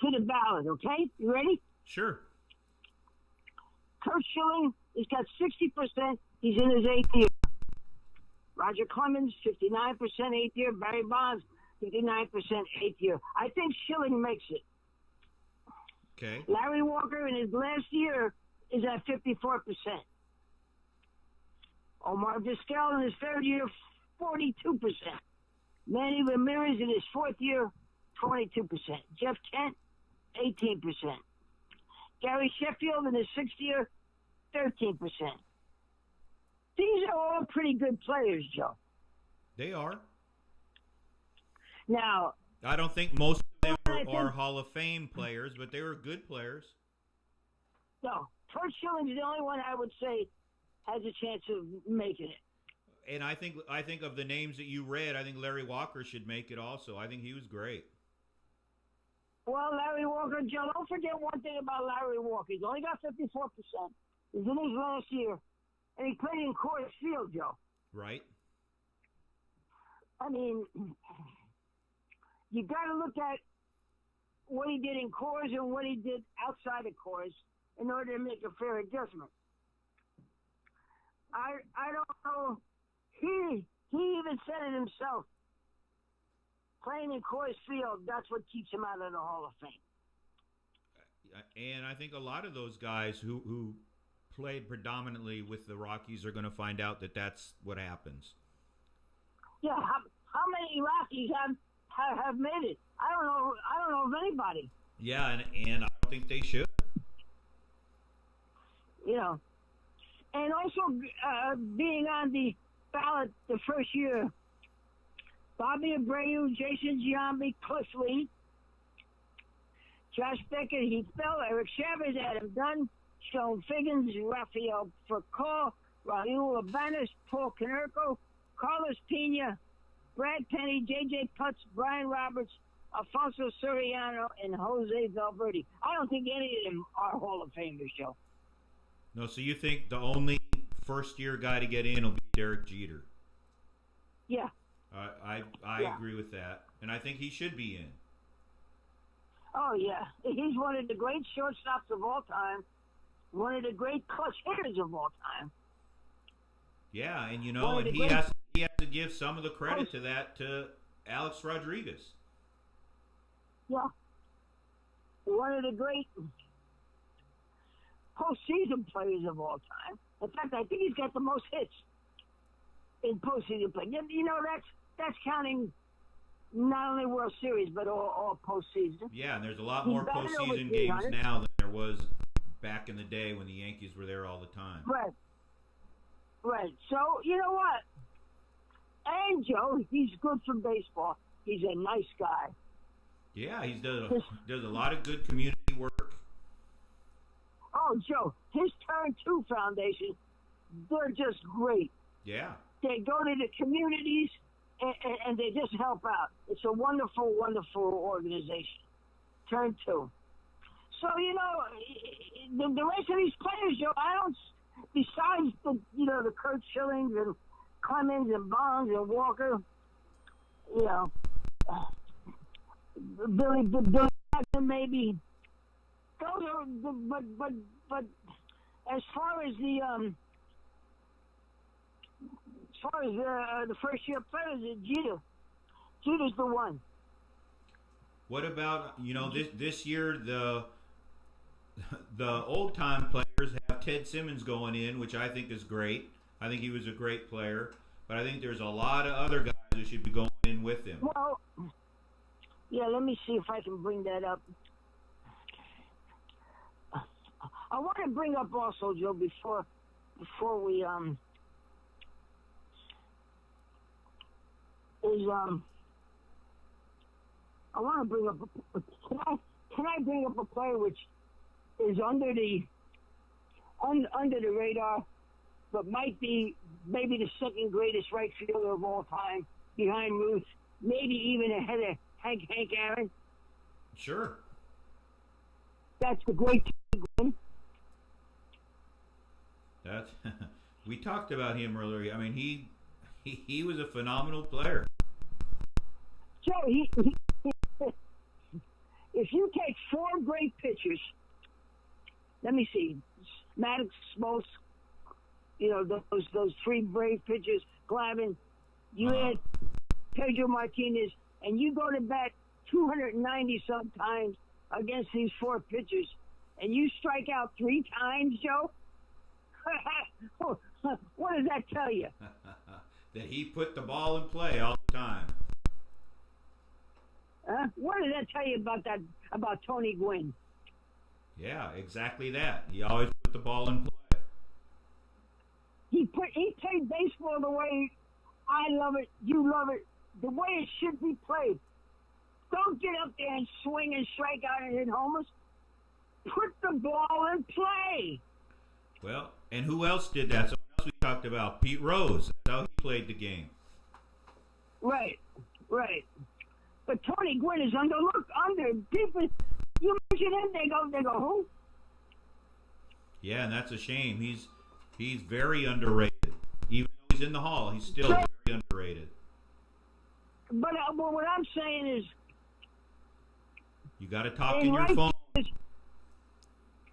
[SPEAKER 4] To the ballot, okay? You ready?
[SPEAKER 2] Sure.
[SPEAKER 4] Kurt Schilling, he's got 60%. He's in his 8th year. Roger Clemens, 59% 8th year. Barry Bonds, 59% 8th year. I think Schilling makes it.
[SPEAKER 2] Okay.
[SPEAKER 4] Larry Walker in his last year is at 54%. Omar Vizquel in his 3rd year, 42%. Manny Ramirez in his 4th year, 22%. Jeff Kent, 18%. Gary Sheffield in his 6th year, 13%. These are all pretty good players, Joe.
[SPEAKER 2] They are.
[SPEAKER 4] Now,
[SPEAKER 2] I don't think most of them are Hall of Fame players, but they were good players.
[SPEAKER 4] no, Kurt Schilling's the only one I would say has a chance of making it.
[SPEAKER 2] And I think of the names that you read, I think Larry Walker should make it also. I think he was great.
[SPEAKER 4] Well, Larry Walker, Joe, don't forget one thing about Larry Walker. He's only got 54%. He's in his last year. And he played in Coors Field, Joe.
[SPEAKER 2] Right.
[SPEAKER 4] I mean, you got to look at what he did in Coors and what he did outside of Coors in order to make a fair adjustment. I don't know. He even said it himself. Playing in Coors Field, that's what keeps him out of the Hall of Fame.
[SPEAKER 2] And I think a lot of those guys who played predominantly with the Rockies are going to find out that that's what happens.
[SPEAKER 4] Yeah, how many Rockies have made it? I don't know of anybody.
[SPEAKER 2] Yeah, and I don't think they should.
[SPEAKER 4] You know, And also being on the ballot the first year, Bobby Abreu, Jason Giambi, Cliff Lee, Josh Beckett, Heath Bell, Eric Chavez, Adam Dunn, Sean Figgins, Rafael Furcal, Raul Abanez, Paul Konerko, Carlos Pena, Brad Penny, J.J. Putz, Brian Roberts, Alfonso Soriano, and Jose Valverde. I don't think any of them are Hall of Famers, Joe.
[SPEAKER 2] No, so you think the only first-year guy to get in will be Derek Jeter?
[SPEAKER 4] Yeah.
[SPEAKER 2] I
[SPEAKER 4] Yeah.
[SPEAKER 2] agree with that, and I think he should be in.
[SPEAKER 4] Oh, yeah. He's one of the great shortstops of all time, one of the great clutch hitters of all time.
[SPEAKER 2] Yeah, and
[SPEAKER 4] One of
[SPEAKER 2] and
[SPEAKER 4] the
[SPEAKER 2] he
[SPEAKER 4] great-
[SPEAKER 2] has to give some of the credit to that to Alex Rodriguez.
[SPEAKER 4] Yeah. One of the great postseason players of all time. In fact, I think he's got the most hits in postseason play. That's counting not only World Series, but all postseason.
[SPEAKER 2] Yeah, and there's a lot
[SPEAKER 4] He's
[SPEAKER 2] more
[SPEAKER 4] batted over
[SPEAKER 2] postseason games
[SPEAKER 4] 300.
[SPEAKER 2] now than there was back in the day when the Yankees were there all the time.
[SPEAKER 4] Right. Right. So, you know what? And, Joe, he's good for baseball. He's a nice guy.
[SPEAKER 2] Yeah, he does a lot of good community work.
[SPEAKER 4] Oh, Joe, his Turn 2 Foundation, they're just great.
[SPEAKER 2] Yeah.
[SPEAKER 4] They go to the communities and they just help out. It's a wonderful, wonderful organization. Turn 2. So, the rest of these players, Joe, I don't, besides the Kurt Schillings and Clemens and Bonds and Walker, Billy Jackson maybe. Those are, but as far as the first year players, Jeter's the one.
[SPEAKER 2] What about this year the old time players have Ted Simmons going in, which I think is great. I think he was a great player, but I think there's a lot of other guys who should be going in with him.
[SPEAKER 4] Well, yeah, let me see if I can bring that up. I want to bring up also, Joe, before we I want to bring up. Can I bring up a player which is under the radar, but might be maybe the second greatest right fielder of all time, behind Ruth, maybe even ahead of Hank Aaron?
[SPEAKER 2] Sure.
[SPEAKER 4] That's the great Tony Gwynn.
[SPEAKER 2] That's we talked about him earlier. I mean, he was a phenomenal player.
[SPEAKER 4] Joe, if you take four great pitchers, let me see, Maddox, Smoltz, those three brave pitchers, Glavine, you add Pedro Martinez, and you go to bat 290 sometimes against these four pitchers, and you strike out 3 times, Joe. What does that tell you?
[SPEAKER 2] That he put the ball in play all the time.
[SPEAKER 4] What does that tell you about Tony Gwynn?
[SPEAKER 2] Yeah, exactly that. He always put the ball in play.
[SPEAKER 4] He played baseball the way I love it, you love it, the way it should be played. Don't get up there and swing and strike out and hit homers. Put the ball in play.
[SPEAKER 2] Well, and who else did that? Someone else we talked about, Pete Rose. That's how he played the game.
[SPEAKER 4] Right. But Tony Gwynn is under people. You mention him, they go who?
[SPEAKER 2] Yeah, and that's a shame. He's very underrated. Even though he's in the Hall, he's still very underrated.
[SPEAKER 4] But what I'm saying is,
[SPEAKER 2] you got to talk in your phone.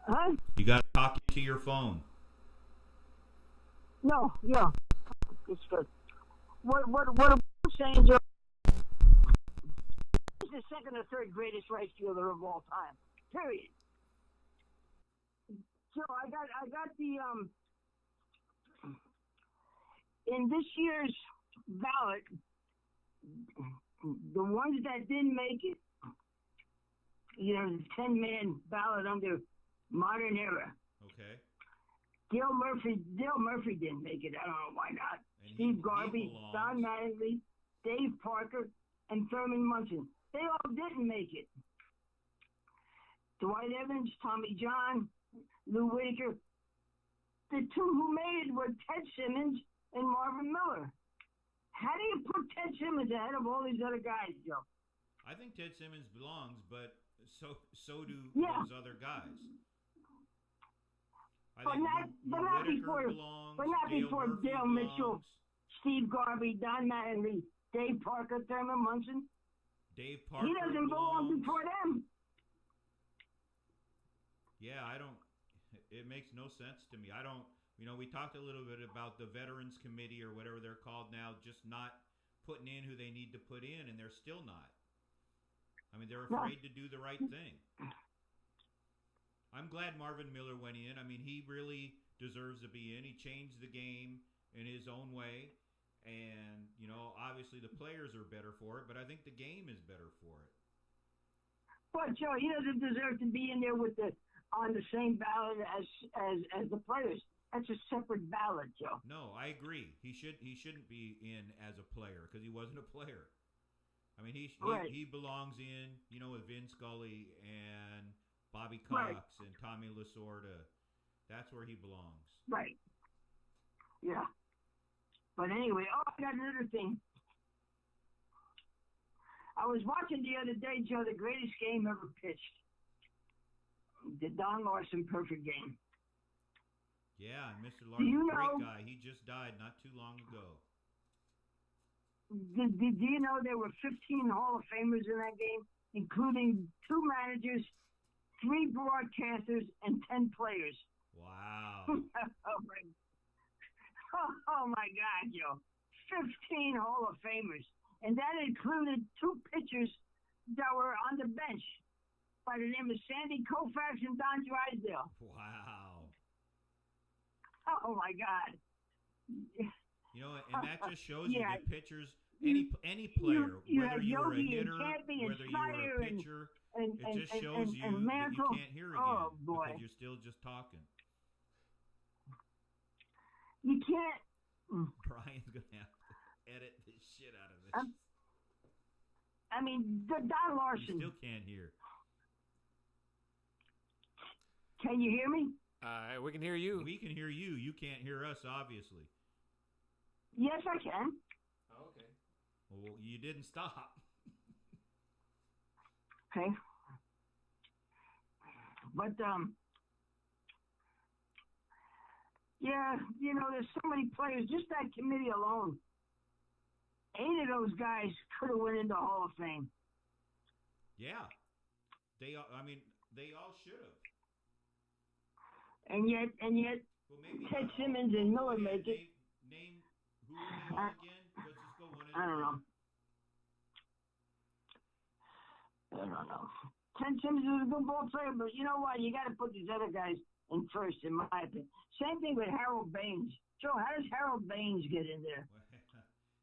[SPEAKER 4] Huh?
[SPEAKER 2] You got to talk into your phone.
[SPEAKER 4] No, yeah, it's good. What I'm saying, Joe, he's the second or third greatest right fielder of all time. Period. So I got the in this year's ballot, the ones that didn't make it, the 10-man ballot under modern era.
[SPEAKER 2] Okay.
[SPEAKER 4] Dale Murphy didn't make it. I don't know why not.
[SPEAKER 2] And
[SPEAKER 4] Steve Garvey,
[SPEAKER 2] belongs.
[SPEAKER 4] Don Mattingly, Dave Parker, and Thurman Munson. They all didn't make it. Dwight Evans, Tommy John, Lou Whitaker. The two who made it were Ted Simmons and Marvin Miller. How do you put Ted Simmons ahead of all these other guys, Joe?
[SPEAKER 2] I think Ted Simmons belongs, but so do
[SPEAKER 4] Yeah.
[SPEAKER 2] those other guys. I
[SPEAKER 4] But
[SPEAKER 2] think
[SPEAKER 4] not
[SPEAKER 2] Whitaker
[SPEAKER 4] before
[SPEAKER 2] belongs,
[SPEAKER 4] Dale
[SPEAKER 2] Murphy
[SPEAKER 4] Mitchell,
[SPEAKER 2] belongs.
[SPEAKER 4] Steve Garvey, Don Mattingly, Dave Parker, Thurman Munson.
[SPEAKER 2] Dave Parker
[SPEAKER 4] He doesn't belong
[SPEAKER 2] belongs.
[SPEAKER 4] before them.
[SPEAKER 2] Yeah, I don't. It makes no sense to me. I don't. We talked a little bit about the Veterans Committee or whatever they're called now, just not putting in who they need to put in, and they're still not. I mean, they're afraid to do the right thing. I'm glad Marvin Miller went in. I mean, he really deserves to be in. He changed the game in his own way. And, obviously the players are better for it, but I think the game is better for it.
[SPEAKER 4] But Joe, he doesn't deserve to be in there on the same ballot as the players. That's a separate ballot, Joe.
[SPEAKER 2] No, I agree. He shouldn't be in as a player because he wasn't a player. I mean, he belongs in, with Vin Scully and Bobby Cox and Tommy Lasorda. That's where he belongs.
[SPEAKER 4] Right. Yeah. But anyway, I got another thing. I was watching the other day, Joe, the greatest game ever pitched. The Don Larson perfect game.
[SPEAKER 2] Yeah, and Mr. Larson,
[SPEAKER 4] know,
[SPEAKER 2] great guy. He just died not too long ago.
[SPEAKER 4] Do you know there were 15 Hall of Famers in that game, including 2 managers, 3 broadcasters, and 10 players?
[SPEAKER 2] Wow.
[SPEAKER 4] Oh my God, Joe. 15 Hall of Famers. And that included 2 pitchers that were on the bench by the name of Sandy Koufax and Don Drysdale.
[SPEAKER 2] Wow.
[SPEAKER 4] Oh my God.
[SPEAKER 2] And that just shows you
[SPEAKER 4] Yeah.
[SPEAKER 2] that pitchers, any player,
[SPEAKER 4] you
[SPEAKER 2] whether
[SPEAKER 4] had
[SPEAKER 2] you're a
[SPEAKER 4] Yogi
[SPEAKER 2] hitter,
[SPEAKER 4] and Cappy and
[SPEAKER 2] whether you're
[SPEAKER 4] Snyder
[SPEAKER 2] a pitcher,
[SPEAKER 4] and
[SPEAKER 2] it just shows you that
[SPEAKER 4] Mantle.
[SPEAKER 2] you can't hear again
[SPEAKER 4] Oh, boy.
[SPEAKER 2] because you're still just talking.
[SPEAKER 4] You can't.
[SPEAKER 2] Brian's going to have to edit the shit out of this.
[SPEAKER 4] I mean, Don
[SPEAKER 2] You
[SPEAKER 4] Larson.
[SPEAKER 2] still can't hear.
[SPEAKER 4] Can you hear me?
[SPEAKER 3] We can hear you.
[SPEAKER 2] We can hear you. You can't hear us, obviously.
[SPEAKER 4] Yes, I can.
[SPEAKER 3] Oh, okay.
[SPEAKER 2] Well, you didn't stop.
[SPEAKER 4] Okay. But, yeah, there's so many players. Just that committee alone. 8 of those guys could have went into Hall of Fame.
[SPEAKER 2] Yeah. They all should have.
[SPEAKER 4] And yet,
[SPEAKER 2] Well, maybe
[SPEAKER 4] Ted
[SPEAKER 2] not all.
[SPEAKER 4] Simmons and Miller
[SPEAKER 2] Go ahead,
[SPEAKER 4] make it.
[SPEAKER 2] Name who in the hall again? Let's just go one at a
[SPEAKER 4] I don't
[SPEAKER 2] time.
[SPEAKER 4] know. Ted Simmons was a good ball player, but you know what? You got to put these other guys in first, in my opinion. Same thing with Harold Baines. Joe, how does Harold Baines get in there?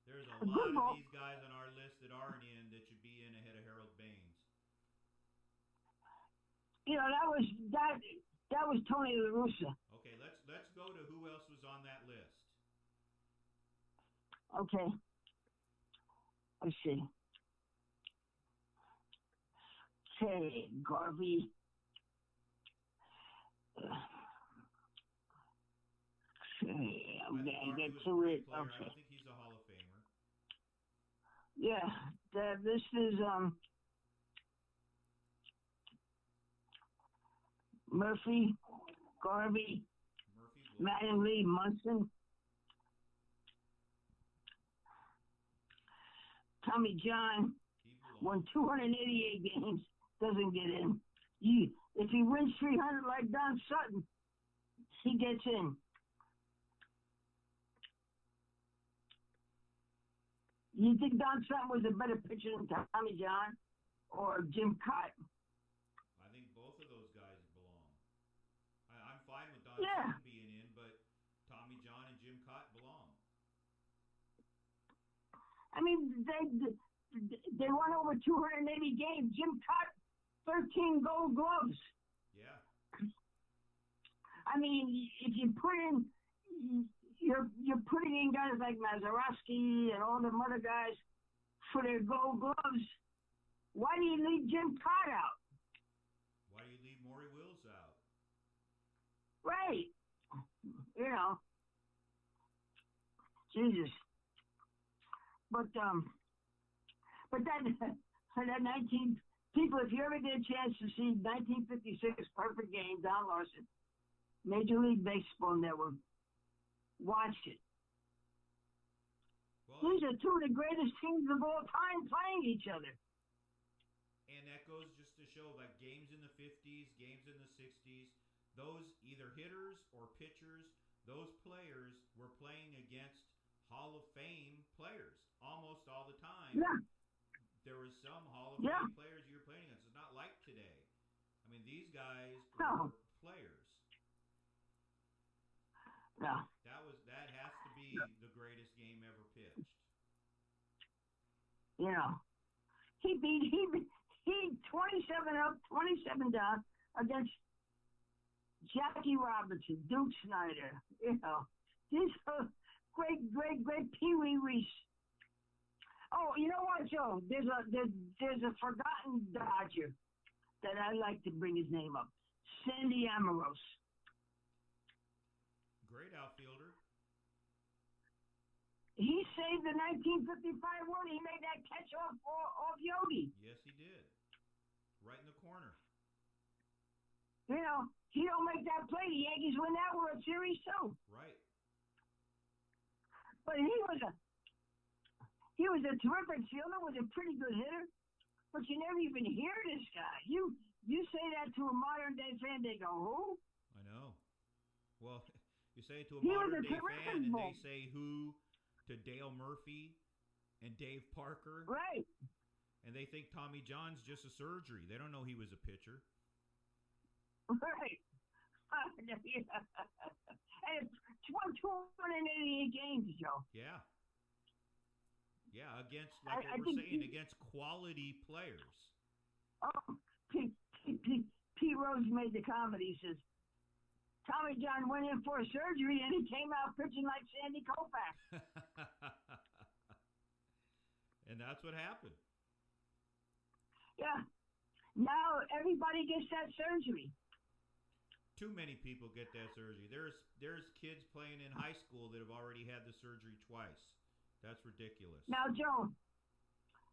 [SPEAKER 2] There's a lot of these guys on our list that aren't in that should be in ahead of Harold Baines.
[SPEAKER 4] That was Tony La Russa.
[SPEAKER 2] Okay, let's go to who else was on that list.
[SPEAKER 4] Okay. Let's see. Okay, Garvey. Okay, I'm gonna get to it.
[SPEAKER 2] Player. I
[SPEAKER 4] Okay.
[SPEAKER 2] don't think he's a Hall of Famer.
[SPEAKER 4] Yeah, this is Murphy, Garvey,
[SPEAKER 2] Murphy,
[SPEAKER 4] Mattingly, Munson, Tommy John.
[SPEAKER 2] he belongs.
[SPEAKER 4] Won 288 games, doesn't get in. If he wins 300 like Don Sutton, he gets in. You think Don Sutton was a better pitcher than Tommy John or Jim Cott?
[SPEAKER 2] I think both of those guys belong. I'm fine with Don
[SPEAKER 4] Yeah.
[SPEAKER 2] Sutton being in, but Tommy John and Jim Cott belong.
[SPEAKER 4] I mean, they won over 280 games. Jim Cott, 13 Gold Gloves.
[SPEAKER 2] Yeah.
[SPEAKER 4] I mean, if you put in, you're putting in guys like Mazeroski and all them other guys for their Gold Gloves. Why do you leave Jim Cott out?
[SPEAKER 2] Why do you leave Maury Wills out?
[SPEAKER 4] Right. You know. Jesus. But that that 19 people, if you ever get a chance to see 1956 Perfect Game, Don Larson, Major League Baseball Network, watch it.
[SPEAKER 2] Well,
[SPEAKER 4] These are two of the greatest teams of all time playing each other.
[SPEAKER 2] and that goes just to show, like, games in the 50s, games in the 60s, those either hitters or pitchers, those players were playing against Hall of Fame players almost all the time.
[SPEAKER 4] Yeah.
[SPEAKER 2] There was some Hall of
[SPEAKER 4] Yeah.
[SPEAKER 2] Fame players you were playing against. It's not like today. I mean, these guys
[SPEAKER 4] No.
[SPEAKER 2] were players.
[SPEAKER 4] No.
[SPEAKER 2] That has to be the greatest game ever pitched.
[SPEAKER 4] You know. He 27 up, 27 down against Jackie Robinson, Duke Snyder. You know. These are great Pee Wee Reese. Oh, you know what, Joe? There's a forgotten Dodger that I like to bring his name up. Sandy Amorose.
[SPEAKER 2] Great outfielder.
[SPEAKER 4] He saved the 1955 one. He made that catch off Yogi.
[SPEAKER 2] Yes, he did. Right in the corner.
[SPEAKER 4] You know, he don't make that play. The Yankees win that World Series too.
[SPEAKER 2] Right.
[SPEAKER 4] But he was a terrific fielder, was a pretty good hitter. But you never even hear this guy. You say that to a modern day fan, they go, who?
[SPEAKER 2] I know. Well, you say it to a
[SPEAKER 4] He was
[SPEAKER 2] modern
[SPEAKER 4] a
[SPEAKER 2] day
[SPEAKER 4] terrific
[SPEAKER 2] fan, and
[SPEAKER 4] ball.
[SPEAKER 2] they say who to Dale Murphy and Dave Parker,
[SPEAKER 4] Right.
[SPEAKER 2] and they think Tommy John's just a surgery. They don't know he was a pitcher.
[SPEAKER 4] Right. And it's 288 games, Joe.
[SPEAKER 2] Yeah. Yeah, against, like
[SPEAKER 4] I
[SPEAKER 2] what we're
[SPEAKER 4] think
[SPEAKER 2] saying,
[SPEAKER 4] he-
[SPEAKER 2] against quality players.
[SPEAKER 4] Oh, Pete Rose made the comment. He says, Tommy John went in for a surgery and he came out pitching like Sandy Koufax.
[SPEAKER 2] And that's what happened.
[SPEAKER 4] Yeah. Now everybody gets that surgery.
[SPEAKER 2] Too many people get that surgery. There's kids playing in high school that have already had the surgery twice. That's ridiculous.
[SPEAKER 4] Now, Joe,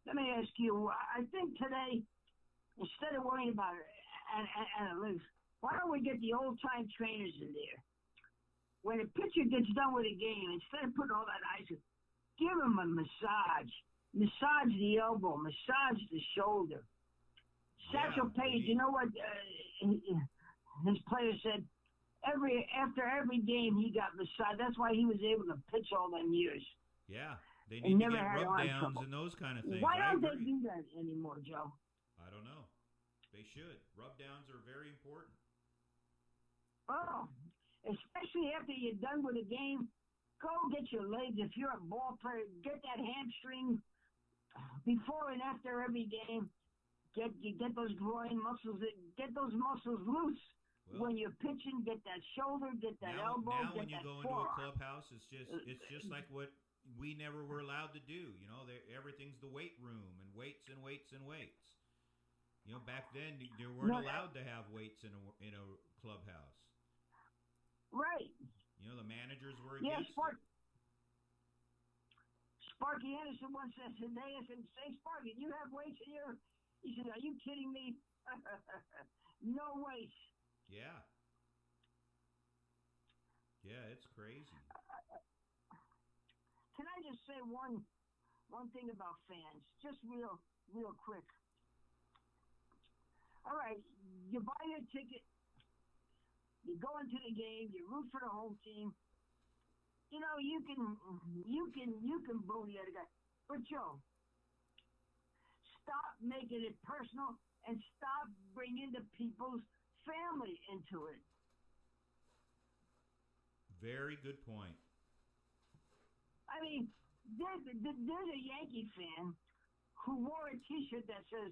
[SPEAKER 4] let me ask you. I think today, instead of worrying about analytics, why don't we get the old-time trainers in there? When a pitcher gets done with a game, instead of putting all that ice, give him a massage. Massage the elbow. Massage the shoulder. Satchel
[SPEAKER 2] Yeah,
[SPEAKER 4] Paige, you know what? His player said after every game he got massaged. That's why he was able to pitch all them years.
[SPEAKER 2] Yeah, they
[SPEAKER 4] And
[SPEAKER 2] need to
[SPEAKER 4] never
[SPEAKER 2] get
[SPEAKER 4] had
[SPEAKER 2] rub
[SPEAKER 4] arm
[SPEAKER 2] downs
[SPEAKER 4] trouble.
[SPEAKER 2] and those kind of things.
[SPEAKER 4] Why
[SPEAKER 2] I
[SPEAKER 4] don't they
[SPEAKER 2] agree.
[SPEAKER 4] do that anymore, Joe?
[SPEAKER 2] I don't know. They should. Rub downs are very important.
[SPEAKER 4] Oh, especially after you're done with a game, go get your legs. If you're a ball player, get that hamstring before and after every game. Get those groin muscles, get those muscles loose.
[SPEAKER 2] Well,
[SPEAKER 4] When you're pitching, get that shoulder, get that elbow,
[SPEAKER 2] now
[SPEAKER 4] get
[SPEAKER 2] when you
[SPEAKER 4] that
[SPEAKER 2] go into a
[SPEAKER 4] forearm.
[SPEAKER 2] clubhouse, it's just like what we never were allowed to do. You know, everything's the weight room and weights and weights and weights. You know, back then you weren't allowed to have weights in a clubhouse.
[SPEAKER 4] Right.
[SPEAKER 2] You know, the managers were
[SPEAKER 4] Yeah,
[SPEAKER 2] against it.
[SPEAKER 4] Sparky Anderson once said today, I said, say, Sparky, you have weights in your... He said, are you kidding me? No weights.
[SPEAKER 2] Yeah. Yeah, it's crazy.
[SPEAKER 4] Can I just say one thing about fans? Just real quick. All right, you buy your ticket, you go into the game, you root for the home team. You know, you can boo the other guy. But Joe, stop making it personal and stop bringing the people's family into it.
[SPEAKER 2] Very good point.
[SPEAKER 4] I mean, there's a Yankee fan who wore a T-shirt that says,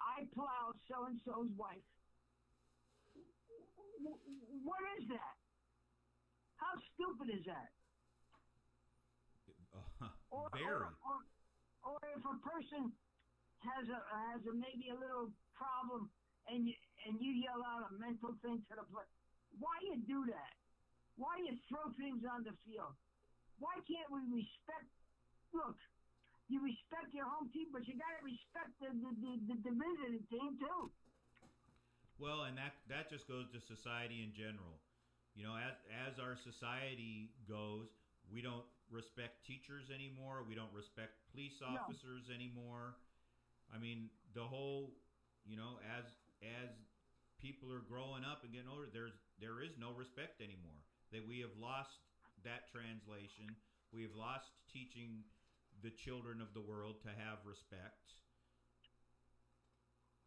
[SPEAKER 4] I plowed so-and-so's wife. What is that? How stupid is that?
[SPEAKER 2] Very.
[SPEAKER 4] Or if a person has a maybe a little problem and you yell out a mental thing to the player, why you do that? Why you throw things on the field? Why can't we respect? Look, you respect your home team, but you got to respect the visiting team too.
[SPEAKER 2] Well, and that just goes to society in general. You know, as our society goes, we don't respect teachers anymore. We don't respect police officers anymore. I mean, the whole, you know, as people are growing up and getting older, there is no respect anymore. That we have lost that translation. We have lost teaching the children of the world to have respect.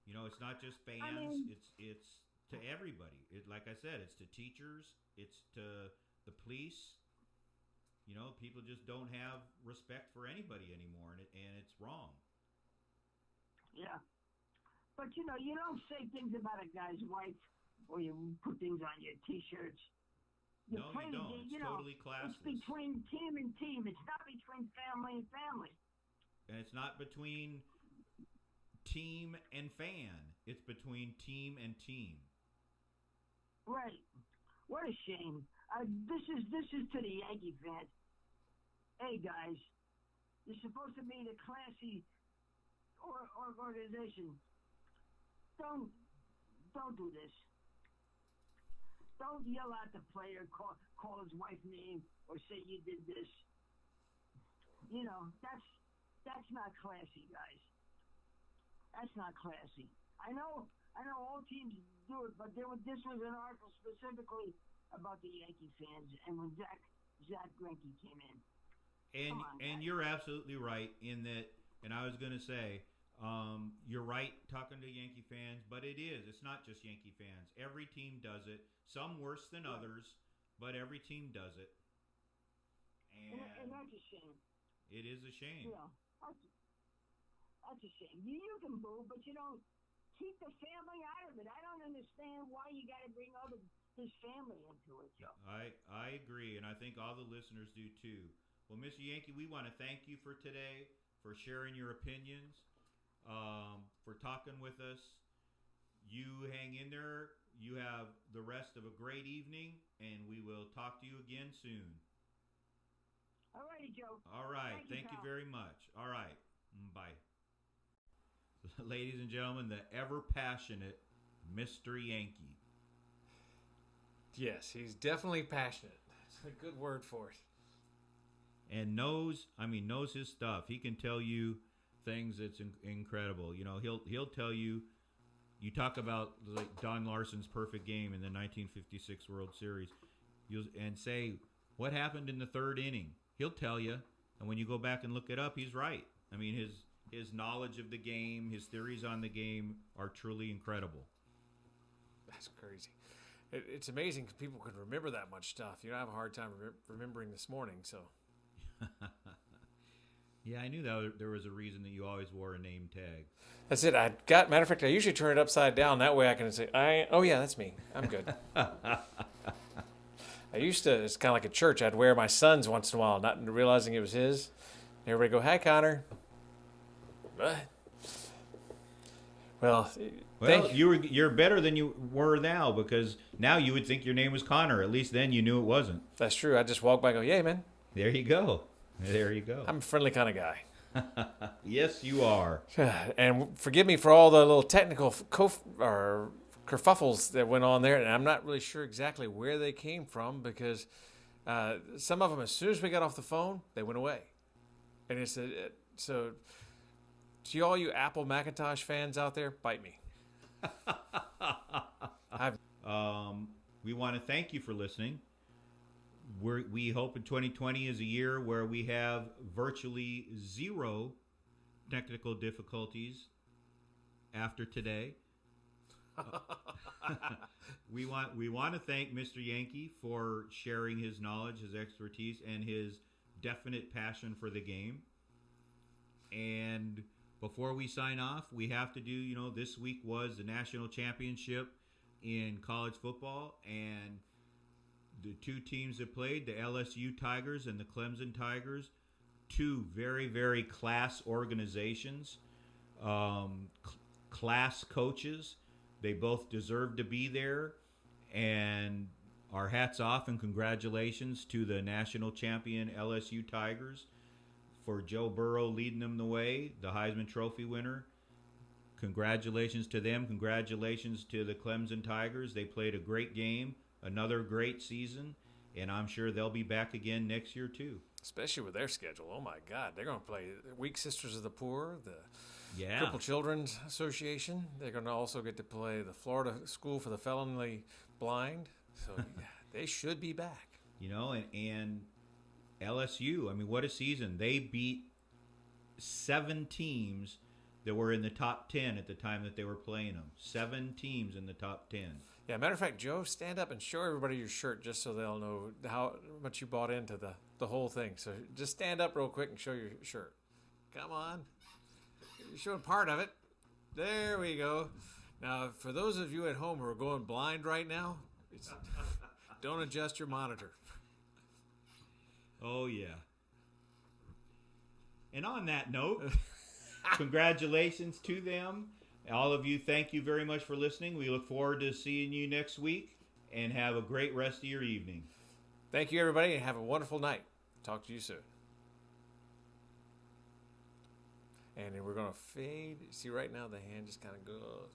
[SPEAKER 2] You know, it's not just fans. It's to everybody. Like I said, it's to teachers. It's to the police. You know, people just don't have respect for anybody anymore, and it's wrong.
[SPEAKER 4] Yeah, but you know, you don't say things about a guy's wife, or you put things on your T-shirts.
[SPEAKER 2] No, you don't. It's totally classless.
[SPEAKER 4] It's between team and team. It's not between family and family.
[SPEAKER 2] And it's not between team and fan. It's between team and team.
[SPEAKER 4] Right. What a shame. This is to the Yankee fans. Hey guys, you're supposed to be the classy organization. Don't do this. Don't yell at the player, call his wife name, or say you did this. You know, that's not classy, guys. That's not classy. I know all teams do it, but this was an article specifically about the Yankee fans, and when Zach Greinke came in.
[SPEAKER 2] And you're absolutely right in that. And I was going to say, you're right talking to Yankee fans, but it's not just Yankee fans. Every team does it. Some worse than others, but every team does it.
[SPEAKER 4] And that's a shame.
[SPEAKER 2] It is a shame.
[SPEAKER 4] Yeah, that's a shame. You can boo, but you don't keep the family out of it. I don't understand why you got to bring his family into it, Joe.
[SPEAKER 2] I agree, and I think all the listeners do too. Well, Mr. Yankee, we want to thank you for today, for sharing your opinions, for talking with us. You hang in there. You have the rest of a great evening, and we will talk to you again soon.
[SPEAKER 4] All righty, Joe.
[SPEAKER 2] All right. Thank you very much. All right. Bye. Ladies and gentlemen, the ever-passionate Mr. Yankee.
[SPEAKER 3] Yes, he's definitely passionate. That's a good word for it.
[SPEAKER 2] And knows his stuff. He can tell you things that's incredible. You know, he'll tell you. You talk about like Don Larson's perfect game in the 1956 World Series, and say what happened in the third inning. He'll tell you, and when you go back and look it up, he's right. I mean, his knowledge of the game, his theories on the game are truly incredible.
[SPEAKER 3] That's crazy. It's amazing people can remember that much stuff. You know, I have a hard time remembering this morning, so.
[SPEAKER 2] Yeah, I knew that there was a reason that you always wore a name tag.
[SPEAKER 3] That's it. Matter of fact, I usually turn it upside down. That way I can say, oh yeah, that's me. I'm good. It's kind of like a church. I'd wear my son's once in a while, not realizing it was his. And everybody go, hi, Connor. What? Well,
[SPEAKER 2] you're better than you were now, because now you would think your name was Connor. At least then you knew it wasn't.
[SPEAKER 3] That's true. I just walk by and go, yay, man.
[SPEAKER 2] There you go. There you go.
[SPEAKER 3] I'm a friendly kind of guy.
[SPEAKER 2] Yes, you are.
[SPEAKER 3] And forgive me for all the little technical kerfuffles that went on there, and I'm not really sure exactly where they came from, because some of them, as soon as we got off the phone, they went away. And it's so to all you Apple Macintosh fans out there, bite me.
[SPEAKER 2] We want to thank you for listening. We hope in 2020 is a year where we have virtually zero technical difficulties after today. We want to thank Mr. Yankee for sharing his knowledge, his expertise, and his definite passion for the game. And before we sign off, we have to do, this week was the national championship in college football, and the two teams that played, the LSU Tigers and the Clemson Tigers, two very, very class organizations, class coaches. They both deserve to be there, and our hats off and congratulations to the national champion LSU Tigers for Joe Burrow leading them the way, the Heisman Trophy winner. Congratulations to them. Congratulations to the Clemson Tigers. They played a great game, another great season, and I'm sure they'll be back again next year too.
[SPEAKER 3] Especially with their schedule. Oh, my God. They're going to play the Weak Sisters of the Poor, the
[SPEAKER 2] Yeah.
[SPEAKER 3] Crippled Children's Association. They're going to also get to play the Florida School for the Felonly Blind. So yeah, they should be back.
[SPEAKER 2] You know, and LSU, I mean, what a season. They beat 7 teams that were in the top 10 at the time that they were playing them. 7 teams in the top 10.
[SPEAKER 3] Yeah, matter of fact, Joe, stand up and show everybody your shirt just so they'll know how much you bought into the whole thing. So just stand up real quick and show your shirt. Come on. You're showing part of it. There we go. Now, for those of you at home who are going blind right now, don't adjust your monitor.
[SPEAKER 2] Oh, yeah. And on that note, congratulations to them. All of you, thank you very much for listening. We look forward to seeing you next week, and have a great rest of your evening.
[SPEAKER 3] Thank you, everybody, and have a wonderful night. Talk to you soon. And then we're going to fade. See, right now the hand just kind of goes.